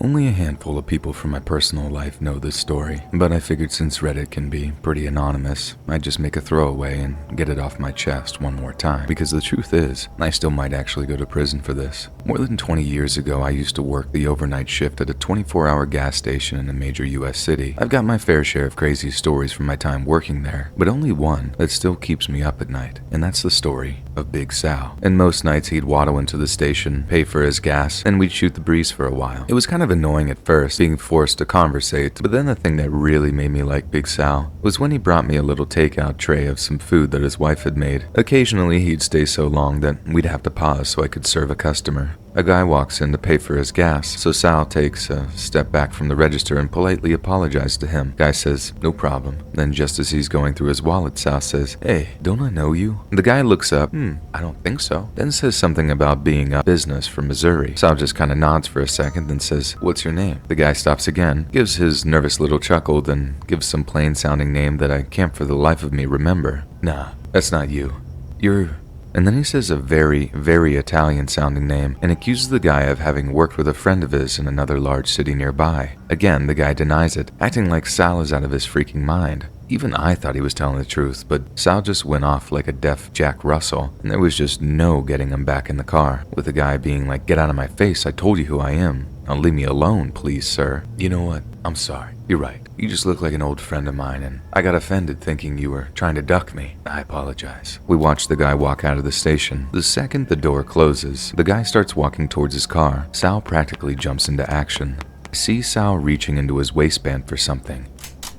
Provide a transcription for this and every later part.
Only a handful of people from my personal life know this story, but I figured since Reddit can be pretty anonymous, I'd just make a throwaway and get it off my chest one more time, because the truth is, I still might actually go to prison for this. More than 20 years ago, I used to work the overnight shift at a 24-hour gas station in a major US city. I've got my fair share of crazy stories from my time working there, but only one that still keeps me up at night, and that's the story of Big Sal. And most nights he'd waddle into the station, pay for his gas, and we'd shoot the breeze for a while. It was kind of annoying at first, being forced to conversate, but then the thing that really made me like Big Sal was when he brought me a little takeout tray of some food that his wife had made. Occasionally he'd stay so long that we'd have to pause so I could serve a customer. A guy walks in to pay for his gas, so Sal takes a step back from the register and politely apologizes to him. Guy says, "No problem." Then just as he's going through his wallet, Sal says, "Hey, don't I know you?" The guy looks up, "I don't think so." Then says something about being a business from Missouri. Sal just kind of nods for a second, then says, "What's your name?" The guy stops again, gives his nervous little chuckle, then gives some plain sounding name that I can't for the life of me remember. "Nah, that's not you. You're..." And then he says a very, very Italian-sounding name and accuses the guy of having worked with a friend of his in another large city nearby. Again, the guy denies it, acting like Sal is out of his freaking mind. Even I thought he was telling the truth, but Sal just went off like a deaf Jack Russell, and there was just no getting him back in the car, with the guy being like, "Get out of my face, I told you who I am. Now leave me alone, please, sir." "You know what? I'm sorry. You're right. You just look like an old friend of mine, and I got offended thinking you were trying to duck me. I apologize." We watch the guy walk out of the station. The second the door closes, the guy starts walking towards his car. Sal practically jumps into action. I see Sal reaching into his waistband for something.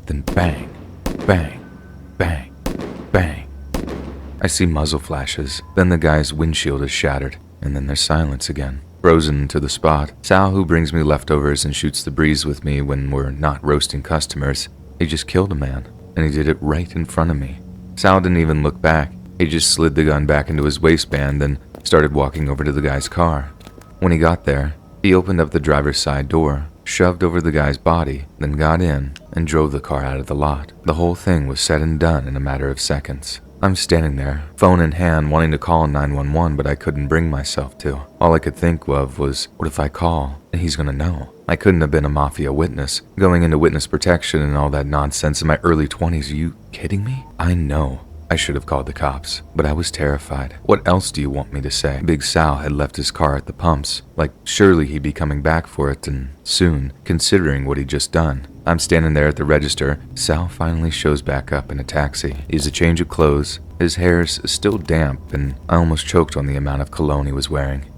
Then bang, bang, bang, bang. I see muzzle flashes. Then the guy's windshield is shattered, and then there's silence again. Frozen into the spot, Sal, who brings me leftovers and shoots the breeze with me when we're not roasting customers, he just killed a man, and he did it right in front of me. Sal didn't even look back. He just slid the gun back into his waistband and started walking over to the guy's car. When he got there, he opened up the driver's side door, shoved over the guy's body, then got in and drove the car out of the lot. The whole thing was said and done in a matter of seconds. I'm standing there, phone in hand, wanting to call 911, but I couldn't bring myself to. All I could think of was, what if I call and he's gonna know? I couldn't have been a mafia witness, going into witness protection and all that nonsense in my early 20s. Are you kidding me? I know I should have called the cops, but I was terrified. What else do you want me to say? Big Sal had left his car at the pumps. Like, surely he'd be coming back for it, and soon, considering what he'd just done. I'm standing there at the register. Sal finally shows back up in a taxi. He has a change of clothes. His hair's still damp, and I almost choked on the amount of cologne he was wearing.